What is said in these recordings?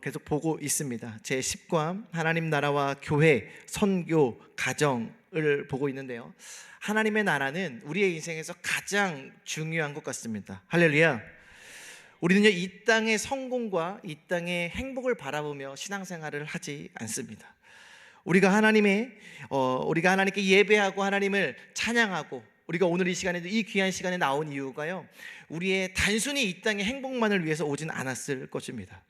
계속 보고 있습니다. 제 10과 하나님 나라와 교회, 선교, 가정을 보고 있는데요. 하나님의 나라는 우리의 인생에서 가장 중요한 것 같습니다. 할렐루야. 우리는요, 이 땅의 성공과 이 땅의 행복을 바라보며 신앙생활을 하지 않습니다. 우리가 하나님께 예배하고 하나님을 찬양하고 우리가 오늘 이 시간에도 이 귀한 시간에 나온 이유가요, 우리의 단순히 이 땅의 행복만을 위해서 오진 않았을 것입니다.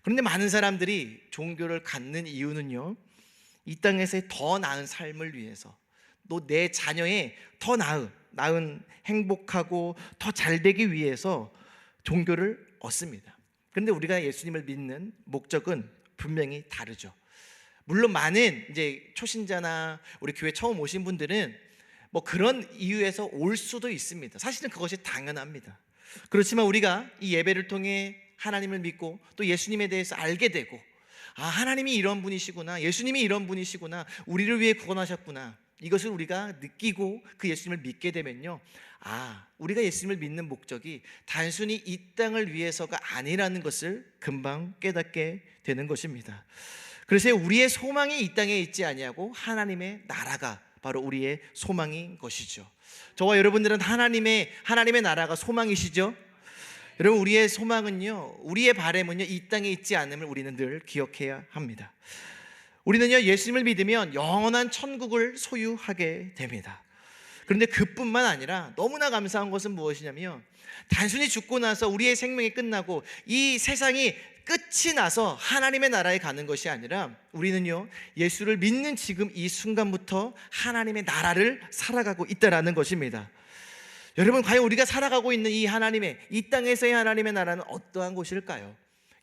그런데 많은 사람들이 종교를 갖는 이유는요, 이 땅에서의 더 나은 삶을 위해서, 또 내 자녀의 더 나은 행복하고 더 잘되기 위해서 종교를 얻습니다. 그런데 우리가 예수님을 믿는 목적은 분명히 다르죠. 물론 많은 이제 초신자나 우리 교회 처음 오신 분들은 뭐 그런 이유에서 올 수도 있습니다. 사실은 그것이 당연합니다. 그렇지만 우리가 이 예배를 통해 하나님을 믿고 또 예수님에 대해서 알게 되고, 하나님이 이런 분이시구나, 예수님이 이런 분이시구나, 우리를 위해 구원하셨구나, 이것을 우리가 느끼고 그 예수님을 믿게 되면요, 우리가 예수님을 믿는 목적이 단순히 이 땅을 위해서가 아니라는 것을 금방 깨닫게 되는 것입니다. 그래서 우리의 소망이 이 땅에 있지 아니하고 하나님의 나라가 바로 우리의 소망인 것이죠. 저와 여러분들은 하나님의 나라가 소망이시죠? 여러분, 우리의 소망은요, 우리의 바람은요, 이 땅에 있지 않음을 우리는 늘 기억해야 합니다. 우리는요, 예수님을 믿으면 영원한 천국을 소유하게 됩니다. 그런데 그뿐만 아니라 너무나 감사한 것은 무엇이냐면, 단순히 죽고 나서 우리의 생명이 끝나고 이 세상이 끝이 나서 하나님의 나라에 가는 것이 아니라, 우리는요, 예수를 믿는 지금 이 순간부터 하나님의 나라를 살아가고 있다라는 것입니다. 여러분, 과연 우리가 살아가고 있는 이 땅에서의 하나님의 나라는 어떠한 곳일까요?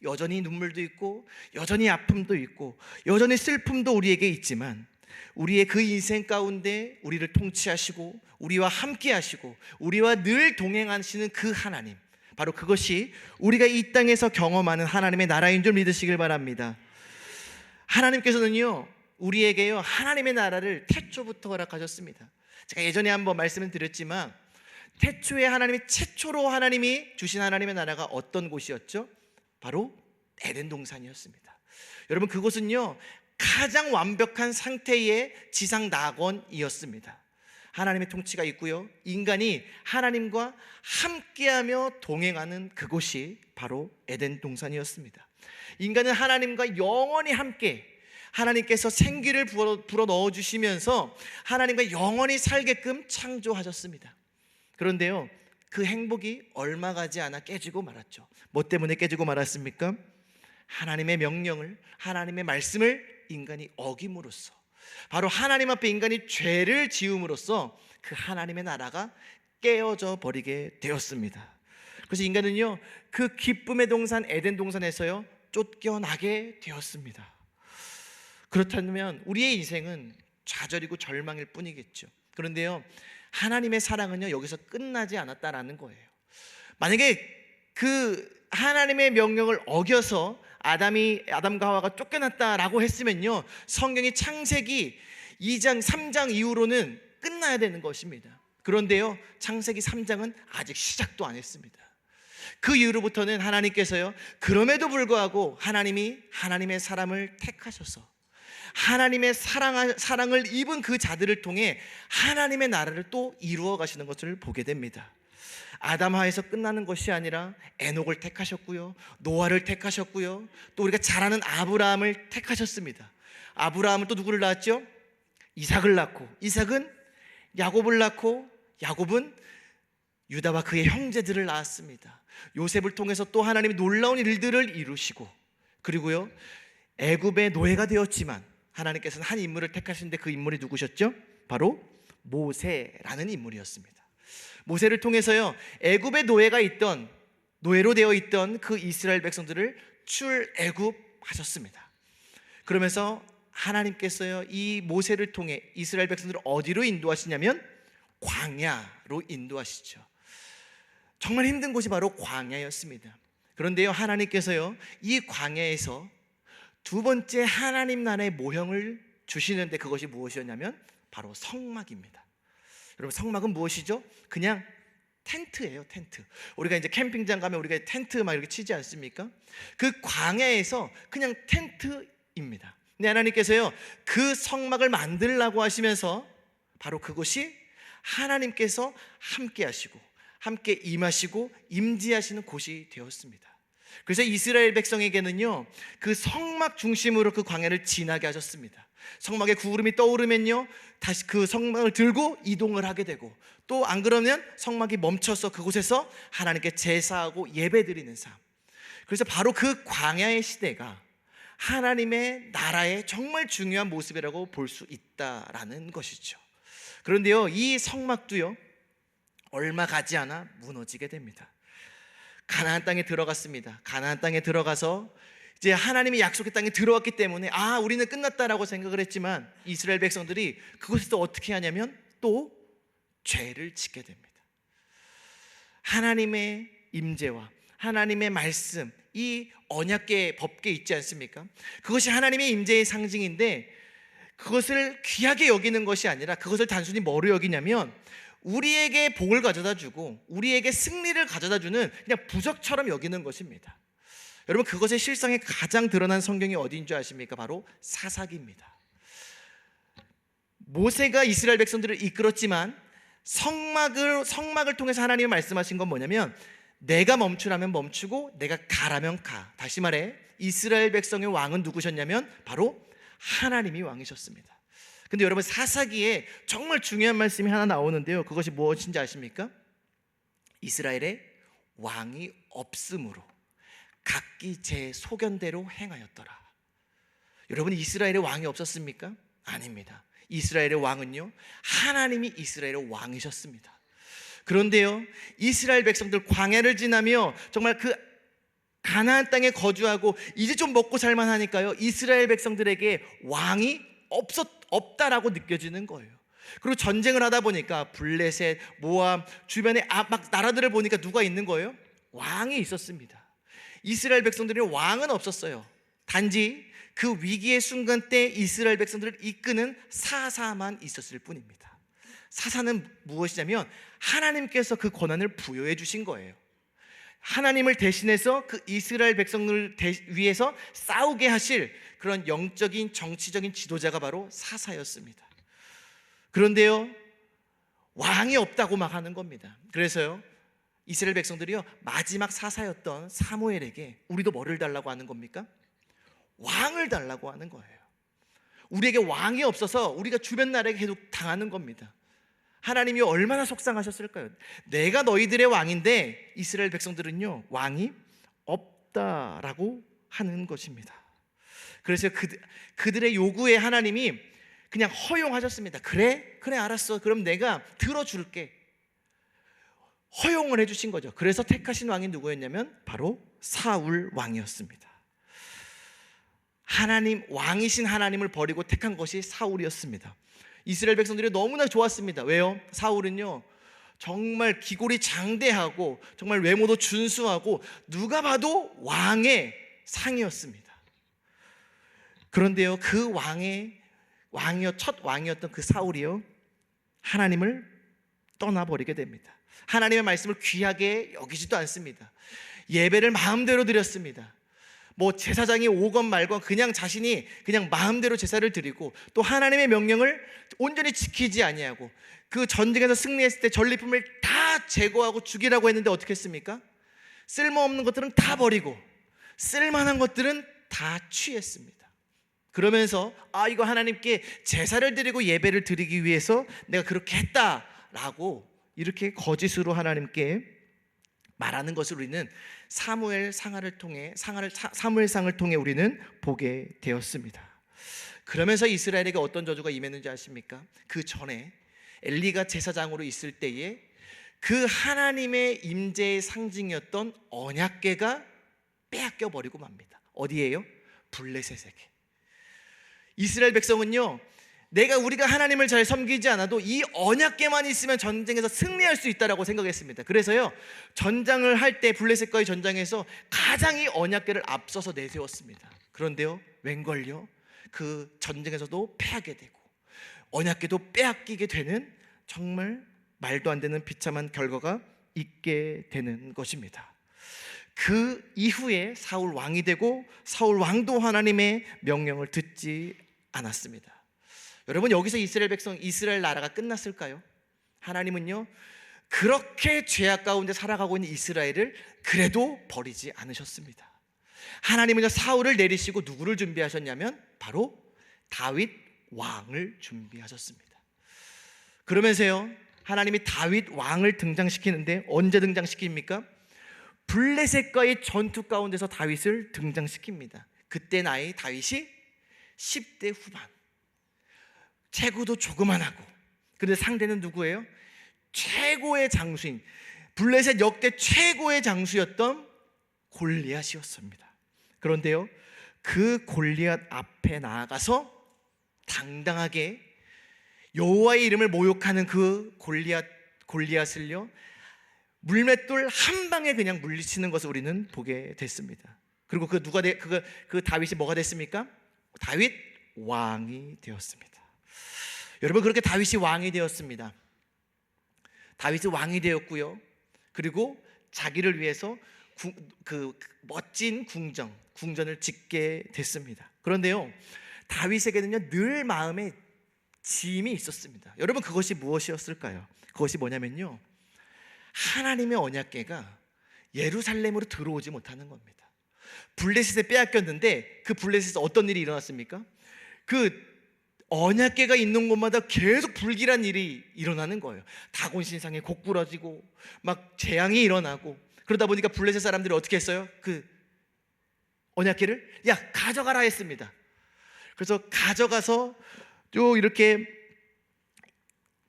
여전히 눈물도 있고, 여전히 아픔도 있고, 여전히 슬픔도 우리에게 있지만, 우리의 그 인생 가운데 우리를 통치하시고 우리와 함께 하시고 우리와 늘 동행하시는 그 하나님, 바로 그것이 우리가 이 땅에서 경험하는 하나님의 나라인 줄 믿으시길 바랍니다. 하나님께서는요, 우리에게요, 하나님의 나라를 태초부터 허락하셨습니다. 제가 예전에 한번 말씀을 드렸지만, 태초에 최초로 하나님이 주신 하나님의 나라가 어떤 곳이었죠? 바로 에덴 동산이었습니다. 여러분, 그곳은요, 가장 완벽한 상태의 지상 낙원이었습니다. 하나님의 통치가 있고요, 인간이 하나님과 함께하며 동행하는 그곳이 바로 에덴 동산이었습니다. 인간은 하나님과 영원히 함께, 하나님께서 생기를 불어 넣어주시면서 하나님과 영원히 살게끔 창조하셨습니다. 그런데요, 그 행복이 얼마 가지 않아 깨지고 말았죠. 뭐 때문에 깨지고 말았습니까? 하나님의 명령을, 하나님의 말씀을 인간이 어김으로써, 바로 하나님 앞에 인간이 죄를 지음으로써 그 하나님의 나라가 깨어져 버리게 되었습니다. 그래서 인간은요, 그 기쁨의 동산 에덴 동산에서요, 쫓겨나게 되었습니다. 그렇다면 우리의 인생은 좌절이고 절망일 뿐이겠죠. 그런데요, 하나님의 사랑은요, 여기서 끝나지 않았다라는 거예요. 만약에 그 하나님의 명령을 어겨서 아담과 하와가 쫓겨났다라고 했으면요, 성경이 창세기 2장 3장 이후로는 끝나야 되는 것입니다. 그런데요, 창세기 3장은 아직 시작도 안 했습니다. 그 이후로부터는 하나님께서요, 그럼에도 불구하고 하나님의 사람을 택하셔서 하나님의 사랑을 입은 그 자들을 통해 하나님의 나라를 또 이루어 가시는 것을 보게 됩니다. 아담하에서 끝나는 것이 아니라 에녹을 택하셨고요, 노아를 택하셨고요, 또 우리가 잘 아는 아브라함을 택하셨습니다. 아브라함은 또 누구를 낳았죠? 이삭을 낳고, 이삭은 야곱을 낳고, 야곱은 유다와 그의 형제들을 낳았습니다. 요셉을 통해서 또 하나님이 놀라운 일들을 이루시고, 그리고요, 애굽의 노예가 되었지만 하나님께서는 한 인물을 택하시는데 그 인물이 누구셨죠? 바로 모세라는 인물이었습니다. 모세를 통해서요, 애굽의 노예로 되어 있던 그 이스라엘 백성들을 출애굽하셨습니다. 그러면서 하나님께서요, 이 모세를 통해 이스라엘 백성들을 어디로 인도하시냐면 광야로 인도하시죠. 정말 힘든 곳이 바로 광야였습니다. 그런데요, 하나님께서요, 이 광야에서 두 번째 하나님 나라의 모형을 주시는데, 그것이 무엇이었냐면 바로 성막입니다. 여러분, 성막은 무엇이죠? 그냥 텐트예요, 텐트. 우리가 이제 캠핑장 가면 우리가 텐트 막 이렇게 치지 않습니까? 그 광야에서 그냥 텐트입니다. 근데 하나님께서요, 그 성막을 만들라고 하시면서 바로 그곳이 하나님께서 함께 하시고 함께 임하시고 임재하시는 곳이 되었습니다. 그래서 이스라엘 백성에게는요, 그 성막 중심으로 그 광야를 지나게 하셨습니다. 성막에 구름이 떠오르면요, 다시 그 성막을 들고 이동을 하게 되고, 또 안 그러면 성막이 멈춰서 그곳에서 하나님께 제사하고 예배드리는 삶. 그래서 바로 그 광야의 시대가 하나님의 나라의 정말 중요한 모습이라고 볼 수 있다라는 것이죠. 그런데요, 이 성막도요, 얼마 가지 않아 무너지게 됩니다. 가나안 땅에 들어갔습니다. 가나안 땅에 들어가서 이제 하나님이 약속의 땅에 들어왔기 때문에 우리는 끝났다라고 생각을 했지만, 이스라엘 백성들이 그곳에서 어떻게 하냐면 또 죄를 짓게 됩니다. 하나님의 임재와 하나님의 말씀, 이 언약계 법계 있지 않습니까? 그것이 하나님의 임재의 상징인데, 그것을 귀하게 여기는 것이 아니라 그것을 단순히 뭐로 여기냐면 우리에게 복을 가져다 주고 우리에게 승리를 가져다 주는 그냥 부적처럼 여기는 것입니다. 여러분, 그것의 실상에 가장 드러난 성경이 어디인 줄 아십니까? 바로 사사기입니다. 모세가 이스라엘 백성들을 이끌었지만 성막을 통해서 하나님이 말씀하신 건 뭐냐면, 내가 멈추라면 멈추고 내가 가라면 가. 다시 말해, 이스라엘 백성의 왕은 누구셨냐면 바로 하나님이 왕이셨습니다. 근데 여러분, 사사기에 정말 중요한 말씀이 하나 나오는데요, 그것이 무엇인지 아십니까? 이스라엘에 왕이 없으므로 각기 제 소견대로 행하였더라. 여러분, 이스라엘에 왕이 없었습니까? 아닙니다. 이스라엘의 왕은요, 하나님이 이스라엘의 왕이셨습니다. 그런데요, 이스라엘 백성들 광야를 지나며 정말 그 가나안 땅에 거주하고 이제 좀 먹고 살만하니까요, 이스라엘 백성들에게 왕이 없다라고 느껴지는 거예요. 그리고 전쟁을 하다 보니까 블레셋, 모압 주변에 막 나라들을 보니까 누가 있는 거예요? 왕이 있었습니다. 이스라엘 백성들이 왕은 없었어요. 단지 그 위기의 순간 때 이스라엘 백성들을 이끄는 사사만 있었을 뿐입니다. 사사는 무엇이냐면 하나님께서 그 권한을 부여해 주신 거예요. 하나님을 대신해서 그 이스라엘 백성을 위해서 싸우게 하실 그런 영적인 정치적인 지도자가 바로 사사였습니다. 그런데요, 왕이 없다고 막 하는 겁니다. 그래서요, 이스라엘 백성들이요, 마지막 사사였던 사무엘에게 우리도 뭐를 달라고 하는 겁니까? 왕을 달라고 하는 거예요. 우리에게 왕이 없어서 우리가 주변 나라에게 계속 당하는 겁니다. 하나님이 얼마나 속상하셨을까요? 내가 너희들의 왕인데 이스라엘 백성들은요, 왕이 없다라고 하는 것입니다. 그래서 그들의 요구에 하나님이 그냥 허용하셨습니다. 그래 알았어. 그럼 내가 들어줄게. 허용을 해주신 거죠. 그래서 택하신 왕이 누구였냐면 바로 사울 왕이었습니다. 왕이신 하나님을 버리고 택한 것이 사울이었습니다. 이스라엘 백성들이 너무나 좋았습니다. 왜요? 사울은요, 정말 기골이 장대하고 정말 외모도 준수하고 누가 봐도 왕의 상이었습니다. 그런데요, 그 첫 왕이었던 그 사울이요, 하나님을 떠나버리게 됩니다. 하나님의 말씀을 귀하게 여기지도 않습니다. 예배를 마음대로 드렸습니다. 뭐 제사장이 오건 말건 그냥 자신이 그냥 마음대로 제사를 드리고, 또 하나님의 명령을 온전히 지키지 아니하고, 그 전쟁에서 승리했을 때 전리품을 다 제거하고 죽이라고 했는데 어떻게 했습니까? 쓸모없는 것들은 다 버리고 쓸만한 것들은 다 취했습니다. 그러면서 이거 하나님께 제사를 드리고 예배를 드리기 위해서 내가 그렇게 했다라고 이렇게 거짓으로 하나님께 말하는 것을 우리는 사무엘상을 통해 우리는 보게 되었습니다. 그러면서 이스라엘에게 어떤 저주가 임했는지 아십니까? 그 전에 엘리가 제사장으로 있을 때에 그 하나님의 임재의 상징이었던 언약궤가 빼앗겨 버리고 맙니다. 어디에요? 블레셋에게. 이스라엘 백성은요, 우리가 하나님을 잘 섬기지 않아도 이 언약궤만 있으면 전쟁에서 승리할 수 있다라고 생각했습니다. 그래서요, 전장을 할 때 블레셋과의 전장에서 가장 이 언약궤를 앞서서 내세웠습니다. 그런데요, 웬걸요, 그 전쟁에서도 패하게 되고 언약궤도 빼앗기게 되는 정말 말도 안 되는 비참한 결과가 있게 되는 것입니다. 그 이후에 사울 왕이 되고 사울 왕도 하나님의 명령을 듣지 않았습니다. 여러분, 여기서 이스라엘 백성, 이스라엘 나라가 끝났을까요? 하나님은요, 그렇게 죄악 가운데 살아가고 있는 이스라엘을 그래도 버리지 않으셨습니다. 하나님은요, 사울을 내리시고 누구를 준비하셨냐면 바로 다윗 왕을 준비하셨습니다. 그러면서요, 하나님이 다윗 왕을 등장시키는데 언제 등장시킵니까? 블레셋과의 전투 가운데서 다윗을 등장시킵니다. 그때 나이 다윗이 10대 후반, 체구도 조그만하고, 그런데 상대는 누구예요? 최고의 장수인, 블레셋 역대 최고의 장수였던 골리앗이었습니다. 그런데요, 그 골리앗 앞에 나아가서 당당하게 여호와의 이름을 모욕하는 그 골리앗을요, 물맷돌 한 방에 그냥 물리치는 것을 우리는 보게 됐습니다. 그리고 그 다윗이 뭐가 됐습니까? 다윗 왕이 되었습니다. 여러분, 그렇게 다윗이 왕이 되었습니다. 다윗이 왕이 되었고요, 그리고 자기를 위해서 그 멋진 궁전을 짓게 됐습니다. 그런데요, 다윗에게는요 늘 마음에 짐이 있었습니다. 여러분, 그것이 무엇이었을까요? 그것이 뭐냐면요, 하나님의 언약궤가 예루살렘으로 들어오지 못하는 겁니다. 블레셋에 빼앗겼는데 그 블레셋에서 어떤 일이 일어났습니까? 그 언약궤가 있는 곳마다 계속 불길한 일이 일어나는 거예요. 다곤 신상이 고꾸라지고 막 재앙이 일어나고, 그러다 보니까 블레셋 사람들이 어떻게 했어요? 그 언약궤를 가져가라 했습니다. 그래서 가져가서 또 이렇게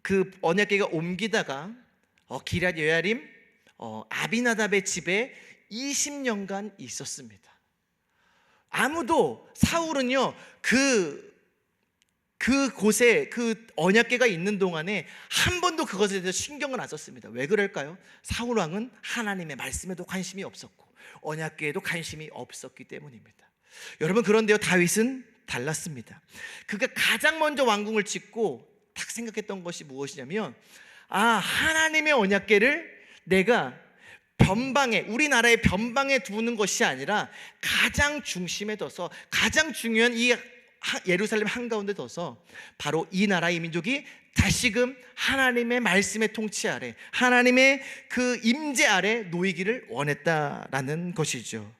그 언약궤가 옮기다가 기럇 여야림 아비나답의 집에 20년간 있었습니다. 아무도, 사울은요 그곳에 그 언약궤가 있는 동안에 한 번도 그것에 대해서 신경을 안 썼습니다. 왜 그럴까요? 사울 왕은 하나님의 말씀에도 관심이 없었고 언약궤에도 관심이 없었기 때문입니다. 여러분, 그런데요, 다윗은 달랐습니다. 그가 가장 먼저 왕궁을 짓고 딱 생각했던 것이 무엇이냐면, 하나님의 언약궤를 내가 변방에, 우리나라의 변방에 두는 것이 아니라 가장 중심에 둬서, 가장 중요한 이 예루살렘 한가운데 둬서 바로 이 나라의 민족이 다시금 하나님의 말씀의 통치 아래, 하나님의 그 임재 아래 놓이기를 원했다라는 것이죠.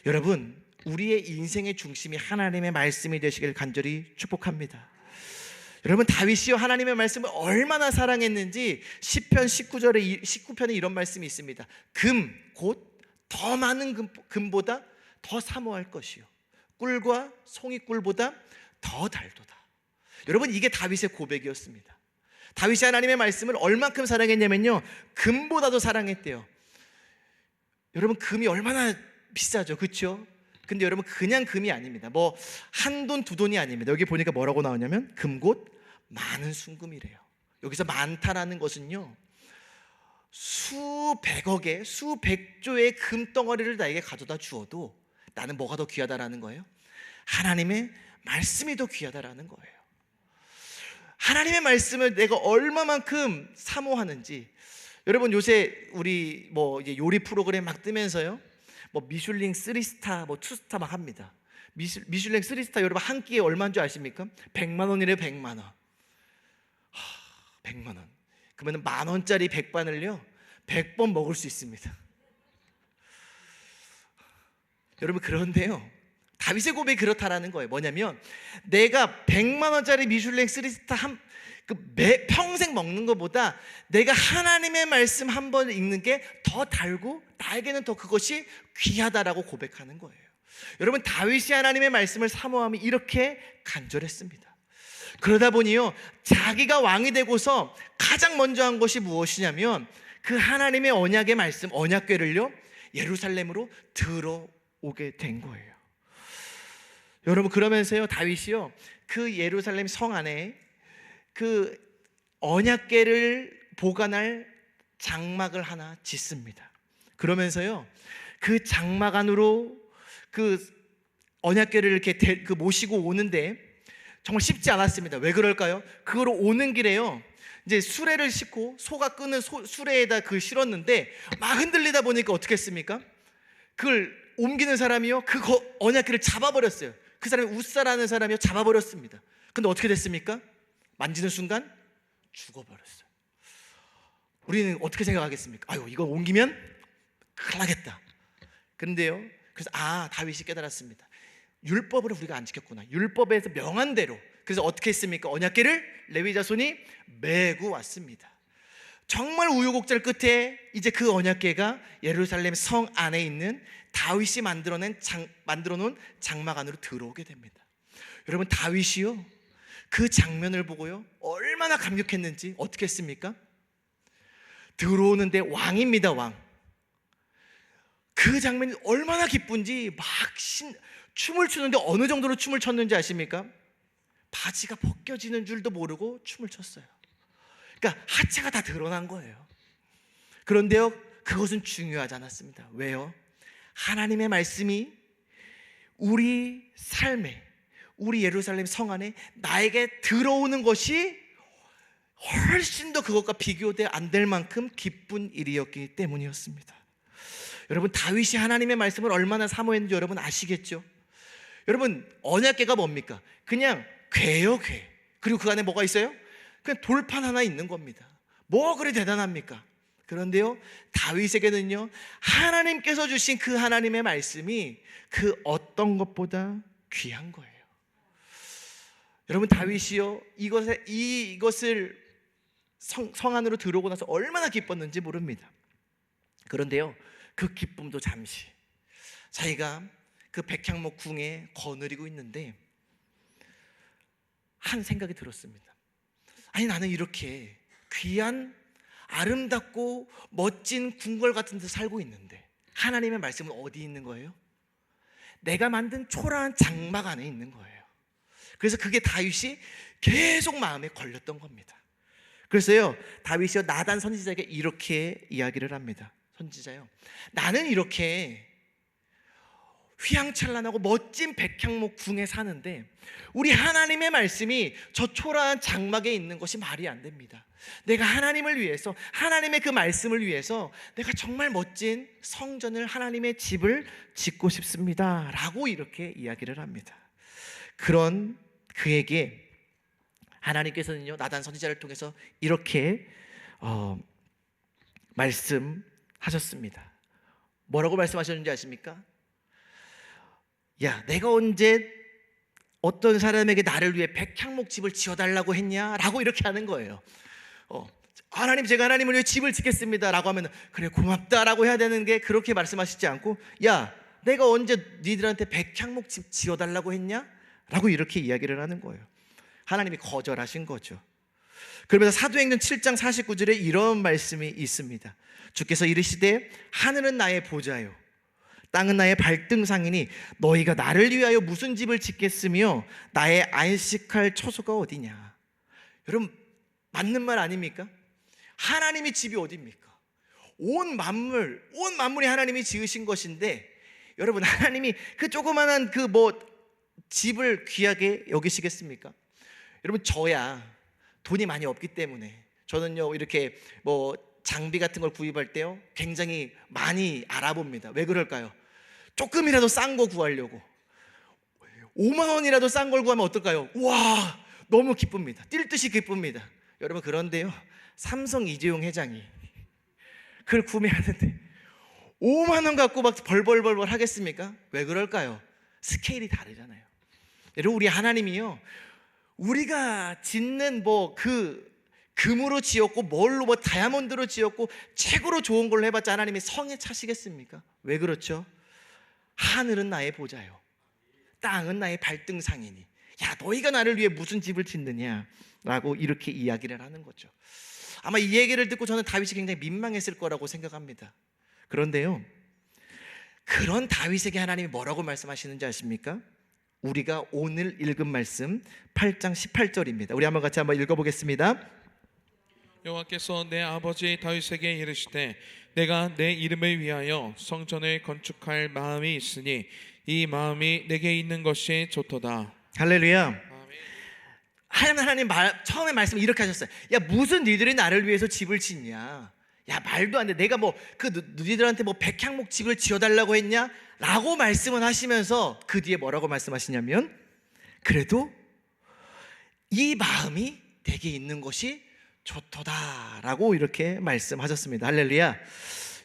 여러분, 우리의 인생의 중심이 하나님의 말씀이 되시길 간절히 축복합니다. 여러분, 다윗이요 하나님의 말씀을 얼마나 사랑했는지 시편 19편에 이런 말씀이 있습니다. 곧 더 많은 금보다 더 사모할 것이요, 꿀과 송이꿀보다 더 달도다. 여러분, 이게 다윗의 고백이었습니다. 다윗이 하나님의 말씀을 얼만큼 사랑했냐면요, 금보다도 사랑했대요. 여러분, 금이 얼마나 비싸죠, 그렇죠? 근데 여러분, 그냥 금이 아닙니다. 뭐 한돈 두돈이 아닙니다. 여기 보니까 뭐라고 나오냐면 금 곧 많은 순금이래요. 여기서 많다라는 것은요, 수백억의 수백조의 금덩어리를 나에게 가져다 주어도 나는 뭐가 더 귀하다라는 거예요? 하나님의 말씀이 더 귀하다라는 거예요. 하나님의 말씀을 내가 얼마만큼 사모하는지. 여러분, 요새 우리 이제 요리 프로그램 막 뜨면서요, 미슐랭 3스타, 2스타 막 합니다. 미슐랭 3스타 여러분 한 끼에 얼마인 줄 아십니까? 100만 원이래요. 100만 원. 100만 원. 그러면 만 원짜리 백반을요 100번 먹을 수 있습니다. 여러분, 그런데요, 다윗의 고백이 그렇다라는 거예요. 뭐냐면, 내가 100만 원짜리 미슐랭 3스타 평생 먹는 것보다 내가 하나님의 말씀 한 번 읽는 게 더 달고 나에게는 더 그것이 귀하다라고 고백하는 거예요. 여러분, 다윗이 하나님의 말씀을 사모함이 이렇게 간절했습니다. 그러다 보니요, 자기가 왕이 되고서 가장 먼저 한 것이 무엇이냐면 그 하나님의 언약의 말씀, 언약궤를요 예루살렘으로 들어오게 된 거예요. 여러분, 그러면서요, 다윗이요 그 예루살렘 성 안에 그 언약궤를 보관할 장막을 하나 짓습니다. 그러면서요, 그 장막 안으로 그 언약궤를 이렇게 모시고 오는데 정말 쉽지 않았습니다. 왜 그럴까요? 그거로 오는 길에요, 이제 수레를 싣고 소가 끄는 수레에다 그 실었는데 막 흔들리다 보니까 어떻게 했습니까? 그걸 옮기는 사람이요, 그 언약궤를 잡아버렸어요. 그 사람이 웃사라는 사람이요, 잡아버렸습니다. 근데 어떻게 됐습니까? 만지는 순간 죽어버렸어요. 우리는 어떻게 생각하겠습니까? 아유, 이거 옮기면 큰일 나겠다. 그런데요, 그래서 다윗이 깨달았습니다. 율법을 우리가 안 지켰구나. 율법에서 명한 대로. 그래서 어떻게 했습니까? 언약궤를 레위 자손이 메고 왔습니다. 정말 우여곡절 끝에 이제 그 언약궤가 예루살렘 성 안에 있는 다윗이 만들어 놓은 장막 안으로 들어오게 됩니다. 여러분, 다윗이요, 그 장면을 보고요 얼마나 감격했는지 어떻게 했습니까? 들어오는데 왕입니다, 왕. 그 장면이 얼마나 기쁜지 막 춤을 추는데 어느 정도로 춤을 췄는지 아십니까? 바지가 벗겨지는 줄도 모르고 춤을 췄어요. 그러니까 하체가 다 드러난 거예요. 그런데요, 그것은 중요하지 않았습니다. 왜요? 하나님의 말씀이 우리 삶에, 우리 예루살렘 성 안에 나에게 들어오는 것이 훨씬 더 그것과 비교돼 안 될 만큼 기쁜 일이었기 때문이었습니다. 여러분, 다윗이 하나님의 말씀을 얼마나 사모했는지 여러분 아시겠죠? 여러분, 언약궤가 뭡니까? 그냥 궤요, 궤. 그리고 그 안에 뭐가 있어요? 그냥 돌판 하나 있는 겁니다. 뭐가 그리 대단합니까? 그런데요, 다윗에게는요 하나님께서 주신 그 하나님의 말씀이 그 어떤 것보다 귀한 거예요. 여러분, 다윗이요 이것을 성 안으로 들어오고 나서 얼마나 기뻤는지 모릅니다. 그런데요, 그 기쁨도 잠시, 자기가 그 백향목 궁에 거느리고 있는데 한 생각이 들었습니다. 아니, 나는 이렇게 귀한 아름답고 멋진 궁궐 같은 데 살고 있는데 하나님의 말씀은 어디 있는 거예요? 내가 만든 초라한 장막 안에 있는 거예요. 그래서 그게 다윗이 계속 마음에 걸렸던 겁니다. 그래서요, 다윗이요 나단 선지자에게 이렇게 이야기를 합니다. 선지자요, 나는 이렇게 휘황찬란하고 멋진 백향목 궁에 사는데 우리 하나님의 말씀이 저 초라한 장막에 있는 것이 말이 안 됩니다. 내가 하나님을 위해서, 하나님의 그 말씀을 위해서 내가 정말 멋진 성전을, 하나님의 집을 짓고 싶습니다 라고 이렇게 이야기를 합니다. 그런 그에게 하나님께서는요 나단 선지자를 통해서 이렇게 말씀하셨습니다. 뭐라고 말씀하셨는지 아십니까? 야, 내가 언제 어떤 사람에게 나를 위해 백향목 집을 지어달라고 했냐? 라고 이렇게 하는 거예요. 하나님, 제가 하나님을 위해 집을 짓겠습니다 라고 하면 그래, 고맙다 라고 해야 되는 게, 그렇게 말씀하시지 않고 야, 내가 언제 니들한테 백향목 집 지어달라고 했냐? 라고 이렇게 이야기를 하는 거예요. 하나님이 거절하신 거죠. 그러면서 사도행전 7장 49절에 이런 말씀이 있습니다. 주께서 이르시되 하늘은 나의 보좌요 땅은 나의 발등상이니 너희가 나를 위하여 무슨 집을 짓겠으며 나의 안식할 처소가 어디냐. 여러분, 맞는 말 아닙니까? 하나님의 집이 어디입니까? 온 만물이 하나님이 지으신 것인데, 여러분, 하나님이 그 조그만한 집을 귀하게 여기시겠습니까? 여러분, 저야 돈이 많이 없기 때문에 저는요 이렇게 장비 같은 걸 구입할 때요 굉장히 많이 알아봅니다. 왜 그럴까요? 조금이라도 싼 거 구하려고. 5만 원이라도 싼 걸 구하면 어떨까요? 와, 너무 기쁩니다. 뛸 듯이 기쁩니다. 여러분, 그런데요 삼성 이재용 회장이 그걸 구매하는데 5만 원 갖고 막 벌벌벌 하겠습니까? 왜 그럴까요? 스케일이 다르잖아요. 여러분, 우리 하나님이요 우리가 짓는 금으로 지었고 뭘로 다이아몬드로 지었고 최고로 좋은 걸로 해봤자 하나님이 성에 차시겠습니까? 왜 그렇죠? 하늘은 나의 보좌요 땅은 나의 발등상이니 야, 너희가 나를 위해 무슨 집을 짓느냐 라고 이렇게 이야기를 하는 거죠. 아마 이 얘기를 듣고 저는 다윗이 굉장히 민망했을 거라고 생각합니다. 그런데요, 그런 다윗에게 하나님이 뭐라고 말씀하시는지 아십니까? 우리가 오늘 읽은 말씀 8장 18절입니다. 우리 한번 같이 한번 읽어보겠습니다. 여호와께서 내 아버지 다윗에게 이르시되 내가 내 이름을 위하여 성전을 건축할 마음이 있으니 이 마음이 내게 있는 것이 좋도다. 할렐루야. 아멘. 하나님 처음에 말씀 이렇게 하셨어요. 야, 무슨 니들이 나를 위해서 집을 짓냐? 야, 말도 안 돼. 내가 뭐 그 너희들한테 뭐 백향목 집을 지어달라고 했냐? 라고 말씀을 하시면서 그 뒤에 뭐라고 말씀하시냐면, 그래도 이 마음이 내게 있는 것이 좋도다라고 이렇게 말씀하셨습니다. 할렐루야.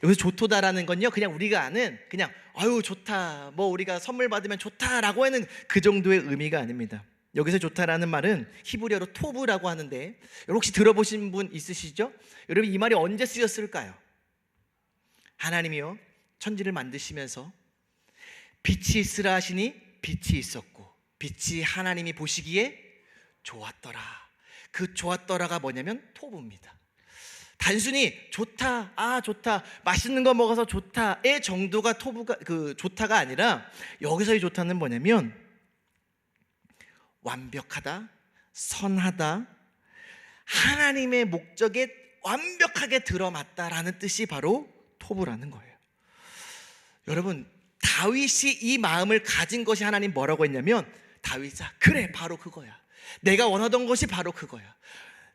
여기서 좋도다라는 건요, 그냥 우리가 아는 그냥 아유 좋다, 뭐 우리가 선물 받으면 좋다라고 하는 그 정도의 의미가 아닙니다. 여기서 좋다라는 말은 히브리어로 토브라고 하는데, 여러분 혹시 들어보신 분 있으시죠? 여러분 이 말이 언제 쓰였을까요? 하나님이요 천지를 만드시면서 빛이 있으라 하시니 빛이 있었고 빛이 하나님이 보시기에 좋았더라. 그 좋았더라가 뭐냐면 토브입니다. 단순히 좋다, 아 좋다, 맛있는 거 먹어서 좋다의 정도가 토브가 그 좋다가 아니라, 여기서의 좋다는 뭐냐면 완벽하다, 선하다, 하나님의 목적에 완벽하게 들어맞다라는 뜻이 바로 토브라는 거예요. 여러분, 다윗이 이 마음을 가진 것이 하나님 뭐라고 했냐면, 다윗아 그래 바로 그거야. 내가 원하던 것이 바로 그거야.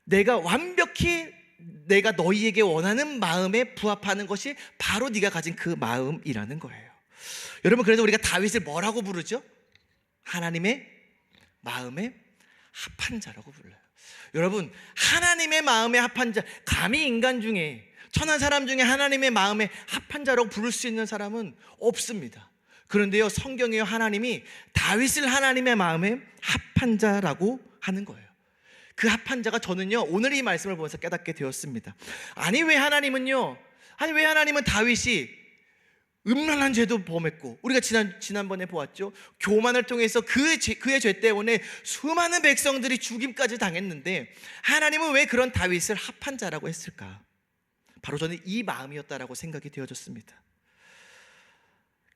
내가 완벽히 내가 너희에게 원하는 마음에 부합하는 것이 바로 네가 가진 그 마음이라는 거예요. 여러분, 그래서 우리가 다윗을 뭐라고 부르죠? 하나님의 마음에 합한 자라고 불러요. 여러분, 하나님의 마음에 합한 자, 감히 인간 중에 천한 사람 중에 하나님의 마음에 합한 자라고 부를 수 있는 사람은 없습니다. 그런데요, 성경에요 하나님이 다윗을 하나님의 마음에 합한 자라고 하는 거예요. 그 합한 자가, 저는요 오늘 이 말씀을 보면서 깨닫게 되었습니다. 아니 왜 하나님은 다윗이 음란한 죄도 범했고, 우리가 지난번에 보았죠. 교만을 통해서 그의 죄 때문에 수많은 백성들이 죽임까지 당했는데, 하나님은 왜 그런 다윗을 합한 자라고 했을까? 바로 저는 이 마음이었다라고 생각이 되어졌습니다.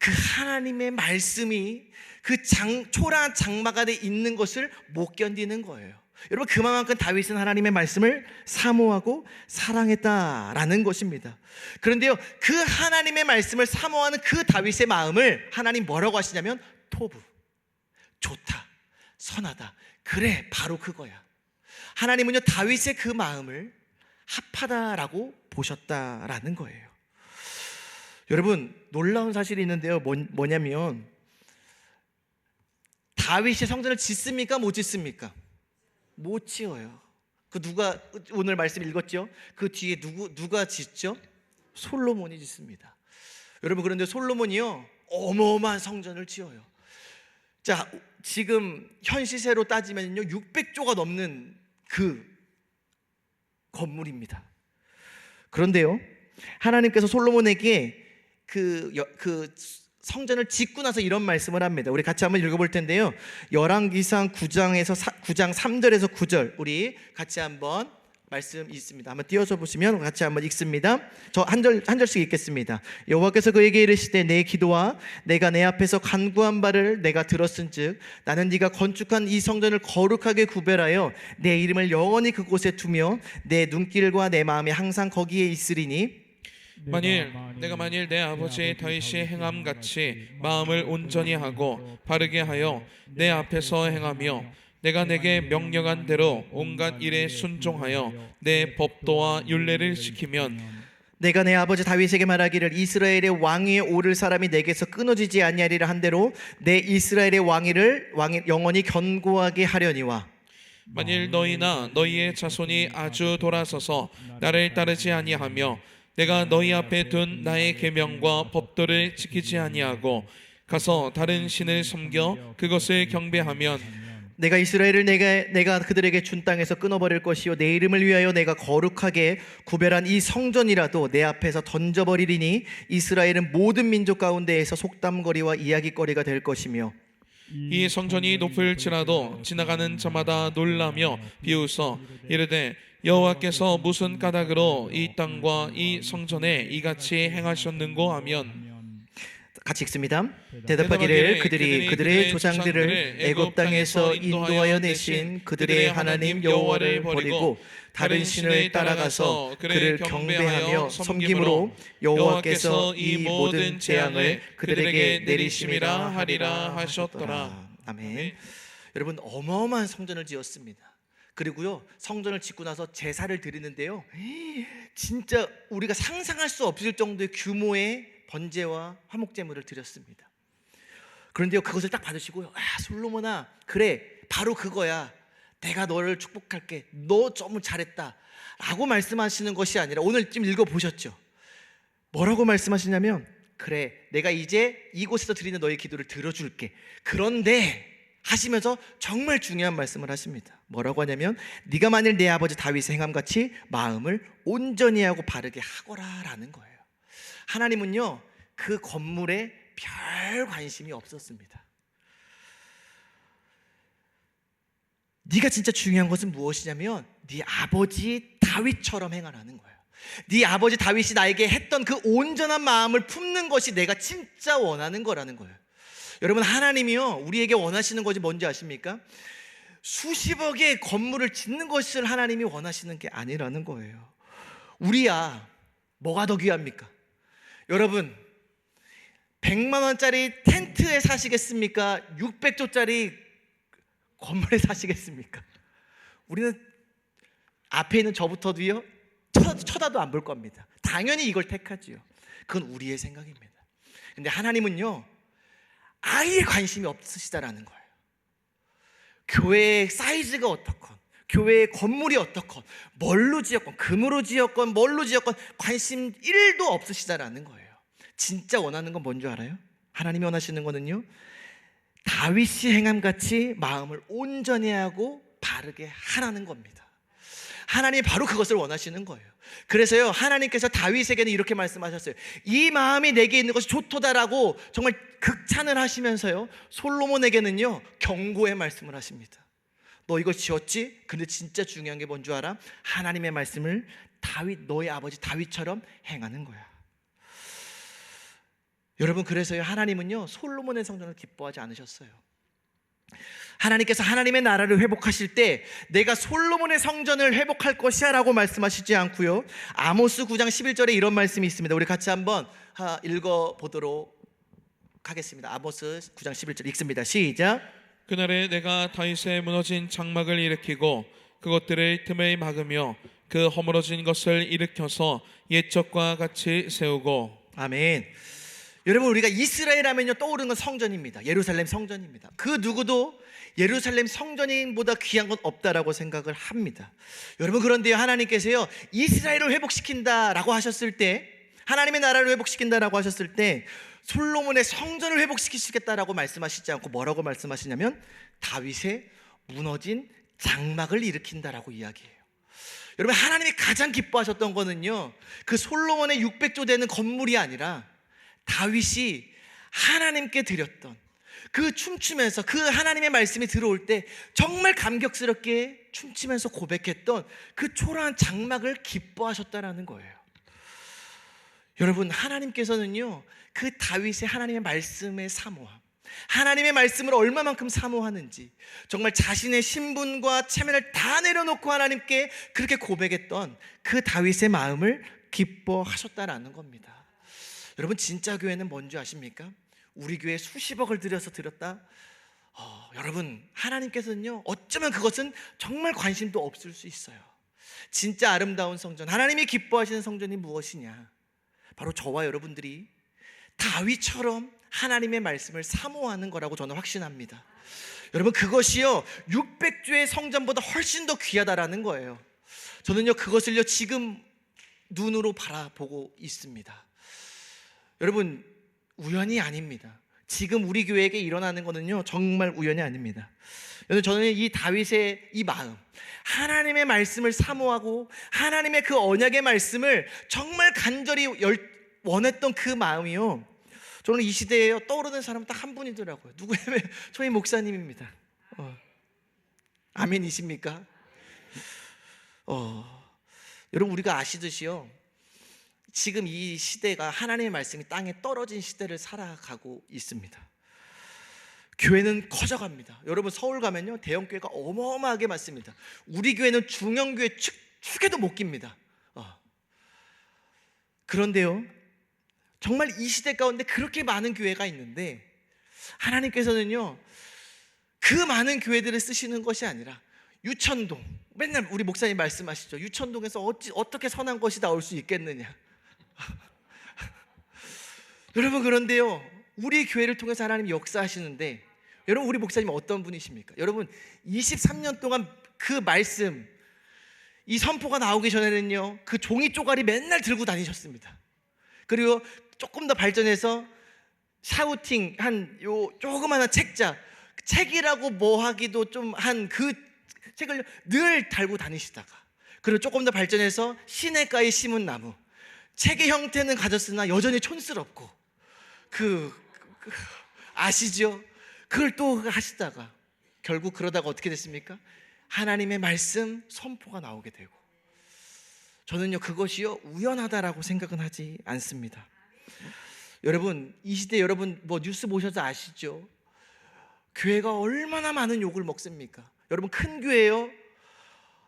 그 하나님의 말씀이 그 초라한 장막 안에 있는 것을 못 견디는 거예요. 여러분, 그만큼 다윗은 하나님의 말씀을 사모하고 사랑했다라는 것입니다. 그런데요, 그 하나님의 말씀을 사모하는 그 다윗의 마음을 하나님 뭐라고 하시냐면 토브, 좋다, 선하다, 그래 바로 그거야. 하나님은요 다윗의 그 마음을 합하다라고 보셨다라는 거예요. 여러분, 놀라운 사실이 있는데요, 뭐냐면 다윗이 성전을 짓습니까? 못 짓습니까? 못 지어요. 그 누가 오늘 말씀 읽었죠? 그 뒤에 누가 짓죠? 솔로몬이 짓습니다. 여러분, 그런데 솔로몬이요 어마어마한 성전을 지어요. 자, 지금 현 시세로 따지면요 600조가 넘는 그 건물입니다. 그런데요, 하나님께서 솔로몬에게 그 성전을 짓고 나서 이런 말씀을 합니다. 우리 같이 한번 읽어볼 텐데요, 열왕기상 9장 3절에서 9절 우리 같이 한번 말씀 있습니다. 한번 띄워서 보시면 같이 한번 읽습니다. 저 한 절씩 읽겠습니다. 여호와께서 그에게 이르시되 내 기도와 내가 내 앞에서 간구한 바를 내가 들었은즉 나는 네가 건축한 이 성전을 거룩하게 구별하여 내 이름을 영원히 그곳에 두며 내 눈길과 내 마음이 항상 거기에 있으리니, 내가 만일 내 아버지 다윗이 행함같이 마음을 온전히 하고 바르게 하여 내 앞에서 행하며 내가 내게 명령한 대로 온갖 일에 순종하여 내 법도와 율례를 지키면, 내가 내 아버지 다윗에게 말하기를 이스라엘의 왕위에 오를 사람이 내게서 끊어지지 아니하리라 한 대로 내 이스라엘의 왕위를 영원히 견고하게 하려니와, 만일 너희나 너희의 자손이 아주 돌아서서 나를 따르지 아니하며 내가 너희 앞에 둔 나의 계명과 법도를 지키지 아니하고 가서 다른 신을 섬겨 그것을 경배하면, 내가 이스라엘을 내가 그들에게 준 땅에서 끊어버릴 것이요 내 이름을 위하여 내가 거룩하게 구별한 이 성전이라도 내 앞에서 던져버리리니 이스라엘은 모든 민족 가운데에서 속담거리와 이야기거리가 될 것이며, 이 성전이 높을지라도 지나가는 자마다 놀라며 비웃어 이르되 여호와께서 무슨 까닭으로 이 땅과 이 성전에 이같이 행하셨는고 하면, 같이 읽습니다. 대답하기를 그들의 조상들을 애굽 땅에서 인도하여 내신 그들의 하나님 여호와를 버리고 다른 신을 따라가서 그를 경배하며 섬김으로 여호와께서 이 모든 재앙을 그들에게 내리심이라 하리라 하셨더라. 아멘. 여러분, 어마어마한 성전을 지었습니다. 그리고요, 성전을 짓고 나서 제사를 드리는데요, 진짜 우리가 상상할 수 없을 정도의 규모의 번제와 화목제물을 드렸습니다. 그런데요, 그것을 딱 받으시고요, 솔로몬아, 그래, 바로 그거야. 내가 너를 축복할게. 너 너무 잘했다 라고 말씀하시는 것이 아니라, 오늘 좀 읽어보셨죠? 뭐라고 말씀하시냐면, 그래, 내가 이제 이곳에서 드리는 너의 기도를 들어줄게. 그런데 하시면서 정말 중요한 말씀을 하십니다. 뭐라고 하냐면, 네가 만일 내 아버지 다윗의 행함같이 마음을 온전히 하고 바르게 하거라 라는 거예요. 하나님은요, 그 건물에 별 관심이 없었습니다. 네가 진짜 중요한 것은 무엇이냐면, 네 아버지 다윗처럼 행하라는 거예요. 네 아버지 다윗이 나에게 했던 그 온전한 마음을 품는 것이 내가 진짜 원하는 거라는 거예요. 여러분, 하나님이요, 우리에게 원하시는 것이 뭔지 아십니까? 수십억의 건물을 짓는 것을 하나님이 원하시는 게 아니라는 거예요. 우리야, 뭐가 더 귀합니까? 여러분, 100만 원짜리 텐트에 사시겠습니까? 600조짜리 건물에 사시겠습니까? 우리는 앞에 있는 저부터도요, 쳐다도 안 볼 겁니다. 당연히 이걸 택하지요. 그건 우리의 생각입니다. 근데 하나님은요, 아예 관심이 없으시다라는 거예요. 교회의 사이즈가 어떻건, 교회의 건물이 어떻건, 뭘로 지었건, 금으로 지었건 뭘로 지었건 관심 1도 없으시다라는 거예요. 진짜 원하는 건 뭔지 알아요? 하나님이 원하시는 거는요, 다윗이 행함같이 마음을 온전히 하고 바르게 하라는 겁니다. 하나님이 바로 그것을 원하시는 거예요. 그래서요, 하나님께서 다윗에게는 이렇게 말씀하셨어요. 이 마음이 내게 있는 것이 좋도다라고 정말 극찬을 하시면서요, 솔로몬에게는요, 경고의 말씀을 하십니다. 너 이거 지었지? 근데 진짜 중요한 게 뭔 줄 알아? 하나님의 말씀을 너의 아버지 다윗처럼 행하는 거야. 여러분, 그래서요, 하나님은요, 솔로몬의 성전을 기뻐하지 않으셨어요. 하나님께서 하나님의 나라를 회복하실 때 내가 솔로몬의 성전을 회복할 것이야 라고 말씀하시지 않고요, 아모스 9장 11절에 이런 말씀이 있습니다. 우리 같이 한번 읽어보도록 하겠습니다. 아모스 9장 11절 읽습니다. 시작. 그날에 내가 다윗의 무너진 장막을 일으키고 그것들을 틈을 막으며 그 허물어진 것을 일으켜서 옛적과 같이 세우고. 아멘. 여러분, 우리가 이스라엘 하면요, 떠오르는 건 성전입니다. 예루살렘 성전입니다. 그 누구도 예루살렘 성전보다 귀한 건 없다라고 생각을 합니다. 여러분, 그런데요, 하나님께서요, 이스라엘을 회복시킨다라고 하셨을 때, 하나님의 나라를 회복시킨다라고 하셨을 때 솔로몬의 성전을 회복시키시겠다라고 말씀하시지 않고 뭐라고 말씀하시냐면, 다윗의 무너진 장막을 일으킨다라고 이야기해요. 여러분, 하나님이 가장 기뻐하셨던 거는요, 그 솔로몬의 600조 되는 건물이 아니라 다윗이 하나님께 드렸던 그 춤추면서 그 하나님의 말씀이 들어올 때 정말 감격스럽게 춤추면서 고백했던 그 초라한 장막을 기뻐하셨다라는 거예요. 여러분, 하나님께서는요, 그 다윗의 하나님의 말씀의 사모함, 하나님의 말씀을 얼마만큼 사모하는지, 정말 자신의 신분과 체면을 다 내려놓고 하나님께 그렇게 고백했던 그 다윗의 마음을 기뻐하셨다라는 겁니다. 여러분, 진짜 교회는 뭔지 아십니까? 우리 교회 수십억을 들여서 드렸다. 여러분, 하나님께서는요, 어쩌면 그것은 정말 관심도 없을 수 있어요. 진짜 아름다운 성전, 하나님이 기뻐하시는 성전이 무엇이냐? 바로 저와 여러분들이 다윗처럼 하나님의 말씀을 사모하는 거라고 저는 확신합니다. 여러분, 그것이요, 600조의 성전보다 훨씬 더 귀하다라는 거예요. 저는요, 그것을요, 지금 눈으로 바라보고 있습니다. 여러분, 우연이 아닙니다. 지금 우리 교회에게 일어나는 거는요, 정말 우연이 아닙니다. 저는 이 다윗의 이 마음, 하나님의 말씀을 사모하고 하나님의 그 언약의 말씀을 정말 간절히 원했던 그 마음이요, 저는 이 시대에 떠오르는 사람은 딱 한 분이더라고요. 누구냐면 저희 목사님입니다. 아멘이십니까? 여러분, 우리가 아시듯이요, 지금 이 시대가 하나님의 말씀이 땅에 떨어진 시대를 살아가고 있습니다. 교회는 커져갑니다. 여러분, 서울 가면요, 대형교회가 어마어마하게 많습니다. 우리 교회는 중형교회 축에도 못 깁니다. 그런데요, 정말 이 시대 가운데 그렇게 많은 교회가 있는데 하나님께서는요, 그 많은 교회들을 쓰시는 것이 아니라 유천동, 맨날 우리 목사님 말씀하시죠. 유천동에서 어떻게 선한 것이 나올 수 있겠느냐. 여러분, 그런데요, 우리 교회를 통해서 하나님이 역사하시는데, 여러분, 우리 목사님 어떤 분이십니까? 여러분, 23년 동안 그 말씀, 이 선포가 나오기 전에는요, 그 종이 쪼가리 맨날 들고 다니셨습니다. 그리고 조금 더 발전해서 샤우팅 한 요 조그마한 책이라고 뭐 하기도 좀 한 그 책을 늘 달고 다니시다가, 그리고 조금 더 발전해서 시냇가에 심은 나무, 책의 형태는 가졌으나 여전히 촌스럽고, 아시죠? 그걸 또 하시다가 결국 그러다가 어떻게 됐습니까? 하나님의 말씀 선포가 나오게 되고, 저는요, 그것이요 우연하다라고 생각은 하지 않습니다. 여러분, 이 시대 여러분 뭐 뉴스 보셔서 아시죠? 교회가 얼마나 많은 욕을 먹습니까? 여러분, 큰 교회요,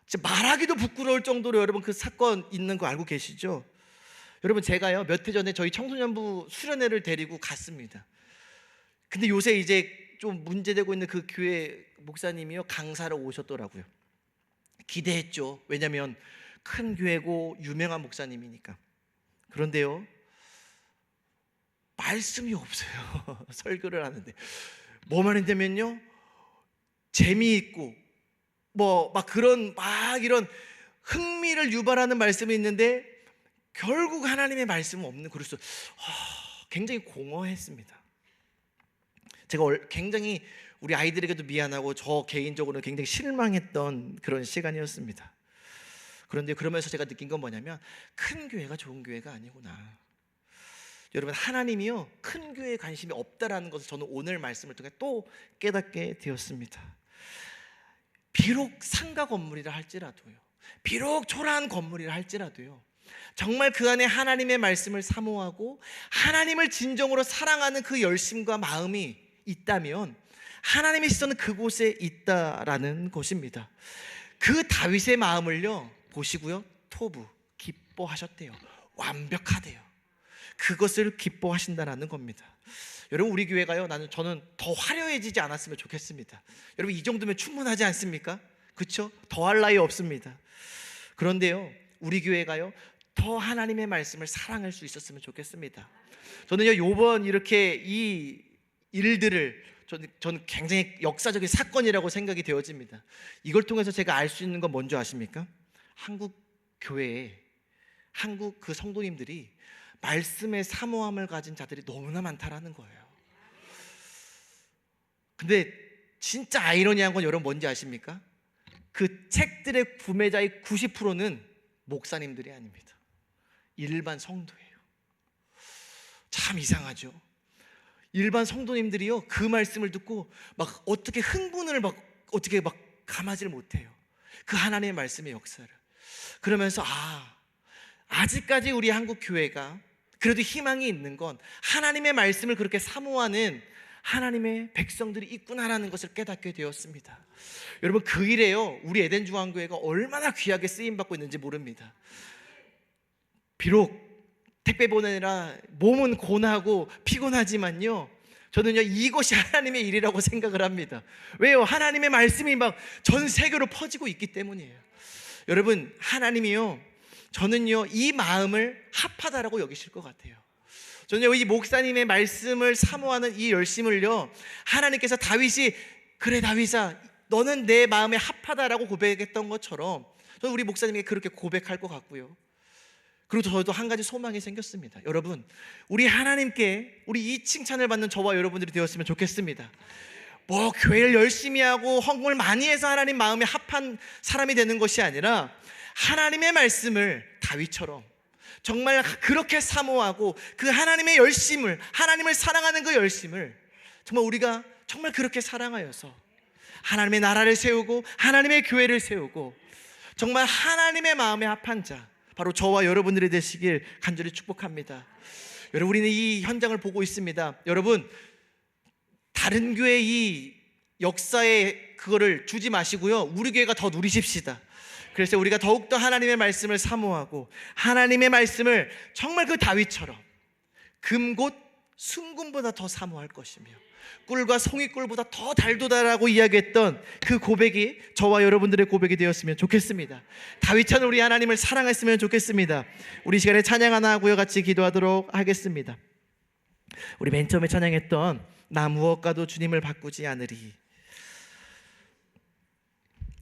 진짜 말하기도 부끄러울 정도로 여러분 그 사건 있는 거 알고 계시죠? 여러분, 제가요 몇 해 전에 저희 청소년부 수련회를 데리고 갔습니다. 근데 요새 이제 좀 문제되고 있는 그 교회 목사님이요 강사로 오셨더라고요. 기대했죠. 왜냐하면 큰 교회고 유명한 목사님이니까. 그런데요, 말씀이 없어요. 설교를 하는데 뭐만 했냐면요, 재미있고 뭐 막 그런 막 이런 흥미를 유발하는 말씀이 있는데 결국 하나님의 말씀은 없는, 그래서 굉장히 공허했습니다. 제가 굉장히 우리 아이들에게도 미안하고 저 개인적으로는 굉장히 실망했던 그런 시간이었습니다. 그런데 그러면서 제가 느낀 건 뭐냐면, 큰 교회가 좋은 교회가 아니구나. 여러분, 하나님이요 큰 교회에 관심이 없다라는 것을 저는 오늘 말씀을 통해 또 깨닫게 되었습니다. 비록 상가 건물이라 할지라도요, 비록 초라한 건물이라 할지라도요, 정말 그 안에 하나님의 말씀을 사모하고 하나님을 진정으로 사랑하는 그 열심과 마음이 있다면 하나님의 시선은 그곳에 있다라는 것입니다. 그 다윗의 마음을요 보시고요, 토부 기뻐하셨대요. 완벽하대요. 그것을 기뻐하신다라는 겁니다. 여러분, 우리 교회가요, 저는 더 화려해지지 않았으면 좋겠습니다. 여러분, 이 정도면 충분하지 않습니까? 그렇죠? 더할 나위 없습니다. 그런데요, 우리 교회가요 더 하나님의 말씀을 사랑할 수 있었으면 좋겠습니다. 저는요, 요번 이렇게 이 일들을 저는 굉장히 역사적인 사건이라고 생각이 되어집니다. 이걸 통해서 제가 알 수 있는 건 뭔지 아십니까? 한국 교회에, 한국 그 성도님들이 말씀의 사모함을 가진 자들이 너무나 많다라는 거예요. 근데 진짜 아이러니한 건 여러분 뭔지 아십니까? 그 책들의 구매자의 90%는 목사님들이 아닙니다. 일반 성도예요. 참 이상하죠? 일반 성도님들이요 그 말씀을 듣고 막 어떻게 흥분을 어떻게 감하지를 못해요. 그 하나님의 말씀의 역사를. 그러면서 아직까지 우리 한국 교회가 그래도 희망이 있는 건 하나님의 말씀을 그렇게 사모하는 하나님의 백성들이 있구나라는 것을 깨닫게 되었습니다. 여러분, 그 일에요 우리 에덴 중앙교회가 얼마나 귀하게 쓰임받고 있는지 모릅니다. 비록 택배 보내느라 몸은 고나고 피곤하지만요, 저는요 이것이 하나님의 일이라고 생각을 합니다. 왜요? 하나님의 말씀이 막 전 세계로 퍼지고 있기 때문이에요. 여러분, 하나님이요, 저는요 이 마음을 합하다라고 여기실 것 같아요. 저는요 이 목사님의 말씀을 사모하는 이 열심을요, 하나님께서 다윗이 그래 다윗아 너는 내 마음에 합하다라고 고백했던 것처럼 저는 우리 목사님에게 그렇게 고백할 것 같고요. 그리고 저도 한 가지 소망이 생겼습니다. 여러분, 우리 하나님께 우리 이 칭찬을 받는 저와 여러분들이 되었으면 좋겠습니다. 뭐 교회를 열심히 하고 헌금을 많이 해서 하나님 마음에 합한 사람이 되는 것이 아니라 하나님의 말씀을 다윗처럼 정말 그렇게 사모하고 그 하나님의 열심을, 하나님을 사랑하는 그 열심을 정말 우리가 정말 그렇게 사랑하여서 하나님의 나라를 세우고 하나님의 교회를 세우고 정말 하나님의 마음에 합한 자, 바로 저와 여러분들이 되시길 간절히 축복합니다. 여러분, 우리는 이 현장을 보고 있습니다. 여러분, 다른 교회 이 역사에 그거를 주지 마시고요, 우리 교회가 더 누리십시다. 그래서 우리가 더욱더 하나님의 말씀을 사모하고 하나님의 말씀을 정말 그 다윗처럼 금곧 순금보다 더 사모할 것이며 꿀과 송이꿀보다 더 달도다라고 이야기했던 그 고백이 저와 여러분들의 고백이 되었으면 좋겠습니다. 다윗처럼 우리 하나님을 사랑했으면 좋겠습니다. 우리 시간에 찬양 하나 하고요 같이 기도하도록 하겠습니다. 우리 맨 처음에 찬양했던 나 무엇과도 주님을 바꾸지 않으리.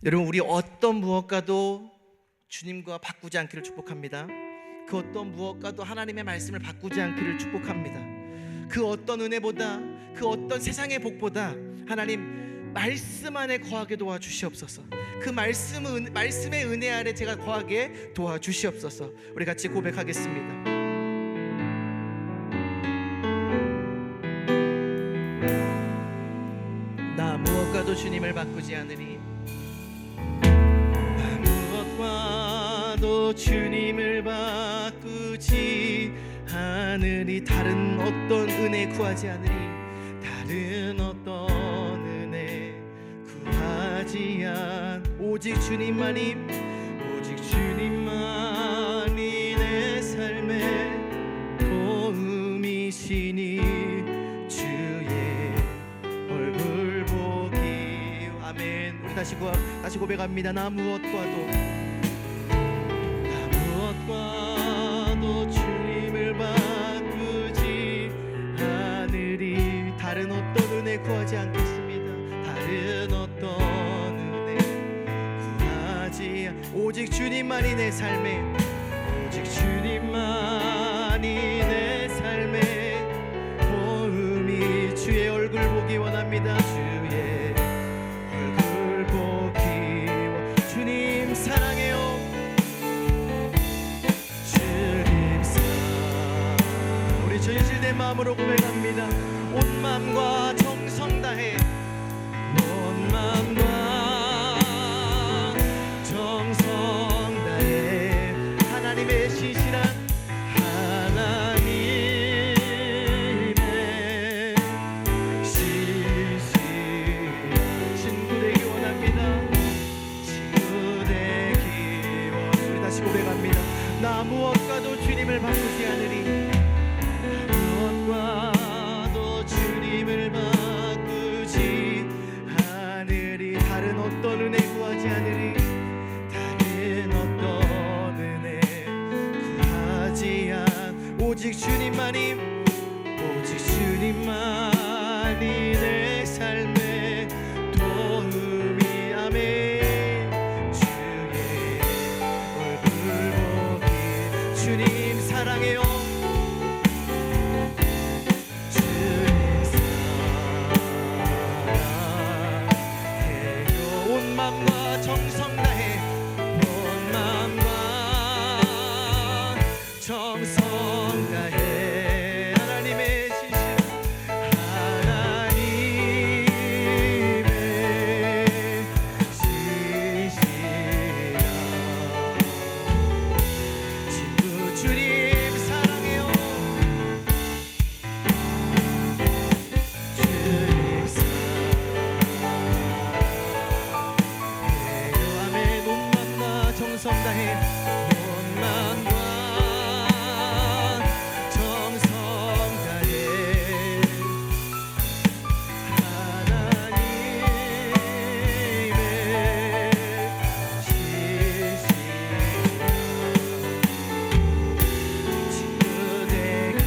여러분, 우리 어떤 무엇과도 주님과 바꾸지 않기를 축복합니다. 그 어떤 무엇과도 하나님의 말씀을 바꾸지 않기를 축복합니다. 그 어떤 은혜보다, 그 어떤 세상의 복보다 하나님 말씀 안에 거하게 도와주시옵소서. 그 말씀의 은혜 아래 제가 거하게 도와주시옵소서. 우리 같이 고백하겠습니다. 나 무엇과도 주님을 바꾸지 않으리. 나 무엇과도 주님을 바꾸지 않으리. 다른 어떤 은혜 구하지 않으리. 다른 어떤 은혜 구하지 않. 오직 주님만이, 오직 주님만이 내 삶의 도움이시니 주의 얼굴 보기. 아멘. 우리 다시 고백합니다. 나 무엇과도 주님을 바꾸지 않으리. 다른 어떤 은혜 구하지 않겠습니다. 다른 어떤 은혜 구하지 오직 주님만이 내 삶에, 오직 주님만이 내 삶에 도움이. 주의 얼굴 보기 원합니다. 주의 얼굴 보기. 주님 사랑해요. 주님 사랑. 우리 진실된 마음으로 고백합니다. 온 마음과 정성 다해, 온 마음과 정성 다해 하나님의 신실한 친구 되기 원합니다. 친구 되기 원. 우리 다시 고백합니다. 나 무엇과도 주님을 바꾸지 않으리. 무엇과도 주님을 바꾸지 않으리. 다른 어떤 은혜 구하지 않으리. 다른 어떤 은혜 구하지 않. 오직 주님만이, 오직 주님만이 내 삶의 도움이. 아멘. 주의 얼굴 보기. 주님 사랑해요. 주님 사랑해요. 온 마음과 정성 다해, 온 마음과 정성 다해 하나님의 신실한 친구. 주님 사랑해요. 주님 사랑해요. 아멘. 온 마음과 정성 다해, 온 마음과 정성 다해 하나님의 친구 되기.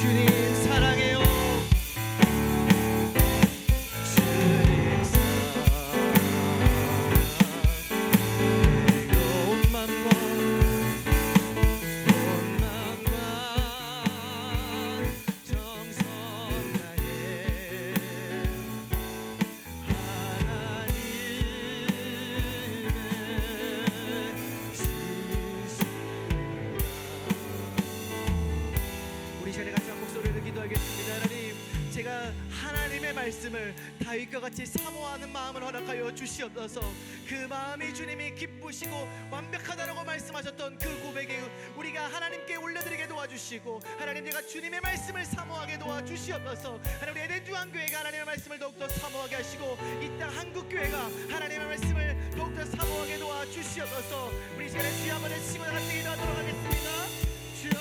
주님 사랑해요. 주님 사랑해요. 온 마음과 정성 다해 하나님의 우리 시간에 같이 한 목소리로 기도하겠습니다. 하나님, 제가 하나님의 말씀을 다윗과 같이 사모하는 마음을 허락하여 주시옵소서. 그 마음이 주님이 기쁘시고 완벽하다라고 말씀하셨던 그 고백에 우리가 하나님께 올려드리게 도와주시고, 하나님 제가 주님의 말씀을 사모하게 도와주시옵소서. 하나님 우리 에덴 중앙교회가 하나님의 말씀을 더욱더 사모하게 하시고, 이 땅 한국교회가 하나님의 말씀을 더욱더 사모하게 도와주시옵소서. 우리 시간에 주여 한번 외치고 같이 기도하도록 하겠습니다. 주여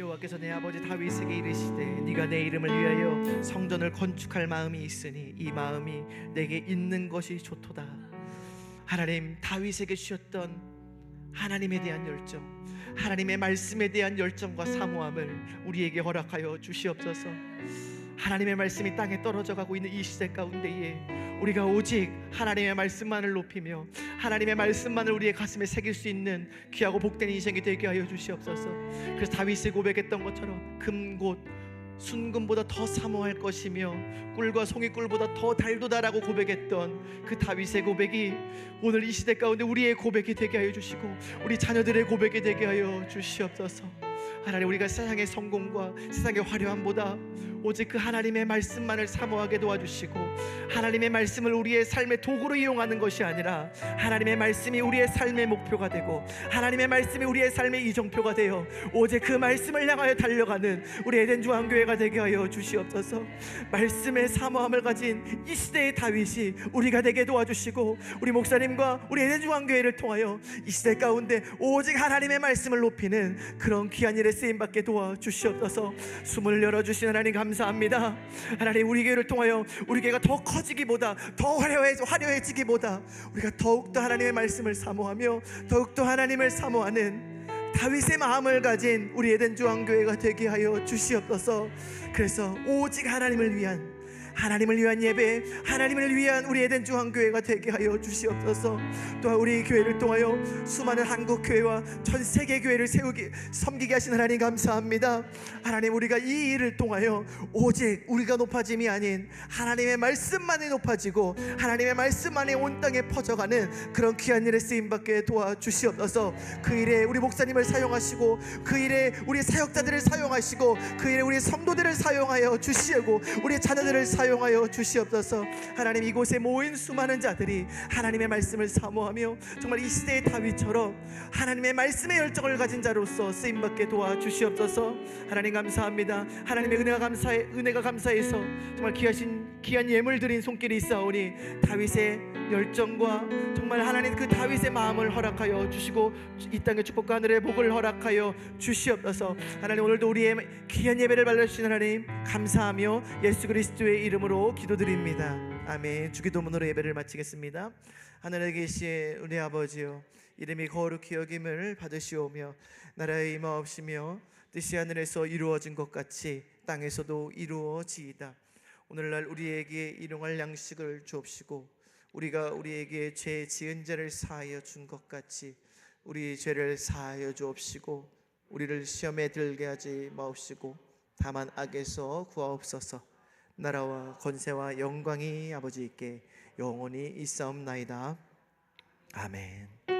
여호와께서 내 아버지 다윗에게 이르시되 네가 내 이름을 위하여 성전을 건축할 마음이 있으니 이 마음이 내게 있는 것이 좋도다. 하나님, 다윗에게 주셨던 하나님에 대한 열정, 하나님의 말씀에 대한 열정과 사모함을 우리에게 허락하여 주시옵소서. 하나님의 말씀이 땅에 떨어져 가고 있는 이 시대 가운데에 우리가 오직 하나님의 말씀만을 높이며 하나님의 말씀만을 우리의 가슴에 새길 수 있는 귀하고 복된 인생이 되게 하여 주시옵소서. 그래서 다윗이 고백했던 것처럼 금곳 순금보다 더 사모할 것이며 꿀과 송이꿀보다 더 달도다라고 고백했던 그 다윗의 고백이 오늘 이 시대 가운데 우리의 고백이 되게 하여 주시고 우리 자녀들의 고백이 되게 하여 주시옵소서. 하나님, 우리가 세상의 성공과 세상의 화려함보다 오직 그 하나님의 말씀만을 사모하게 도와주시고 하나님의 말씀을 우리의 삶의 도구로 이용하는 것이 아니라 하나님의 말씀이 우리의 삶의 목표가 되고 하나님의 말씀이 우리의 삶의 이정표가 되어 오직 그 말씀을 향하여 달려가는 우리 에덴 중앙교회가 되게 하여 주시옵소서. 말씀의 사모함을 가진 이 시대의 다윗이 우리가 되게 도와주시고 우리 목사님과 우리 에덴 중앙교회를 통하여 이 시대 가운데 오직 하나님의 말씀을 높이는 그런 귀한 일에 쓰임받게 도와주시옵소서. 숨을 열어주신 하나님 감사합니다. 하나님, 우리 교회를 통하여 우리 교회가 더 커지기보다 더 화려해지기보다 우리가 더욱더 하나님의 말씀을 사모하며 더욱더 하나님을 사모하는 다윗의 마음을 가진 우리 에덴 중앙교회가 되게 하여 주시옵소서. 그래서 오직 하나님을 위한 예배, 하나님을 위한 우리 에덴 중앙교회가 되게 하여 주시옵소서. 또한 우리 교회를 통하여 수많은 한국 교회와 전 세계 교회를 섬기게 하신 하나님 감사합니다. 하나님, 우리가 이 일을 통하여 오직 우리가 높아짐이 아닌 하나님의 말씀만이 높아지고 하나님의 말씀만이 온 땅에 퍼져가는 그런 귀한 일에 쓰임받게 도와주시옵소서. 그 일에 우리 목사님을 사용하시고 그 일에 우리 사역자들을 사용하시고 그 일에 우리 성도들을 사용하여 주시고 우리 자녀들을 사용하여 주시옵소서. 하나님, 이곳에 모인 수많은 자들이 하나님의 말씀을 사모하며 정말 이 시대의 다윗처럼 하나님의 말씀의 열정을 가진 자로서 쓰임받게 도와주시옵소서. 하나님 감사합니다. 하나님의 은혜가 감사해서 정말 귀한 예물 드린 손길이 있사오니 다윗의 열정과 정말 하나님 그 다윗의 마음을 허락하여 주시고 이 땅의 축복과 하늘의 복을 허락하여 주시옵소서. 하나님, 오늘도 우리의 귀한 예배를 받아주신 하나님 감사하며 예수 그리스도의 이름으로 기도드립니다. 아멘. 주기도문으로 예배를 마치겠습니다. 하늘에 계신 우리 아버지여, 이름이 거룩히 여김을 받으시오며 나라의 임하옵시며 뜻이 하늘에서 이루어진 것 같이 땅에서도 이루어지이다. 오늘날 우리에게 일용할 양식을 주옵시고 우리가 우리에게 죄 지은 자를 사하여 준 것 같이 우리 죄를 사하여 주옵시고 우리를 시험에 들게 하지 마옵시고 다만 악에서 구하옵소서. 나라와 권세와 영광이 아버지께 영원히 있사옵나이다. 아멘.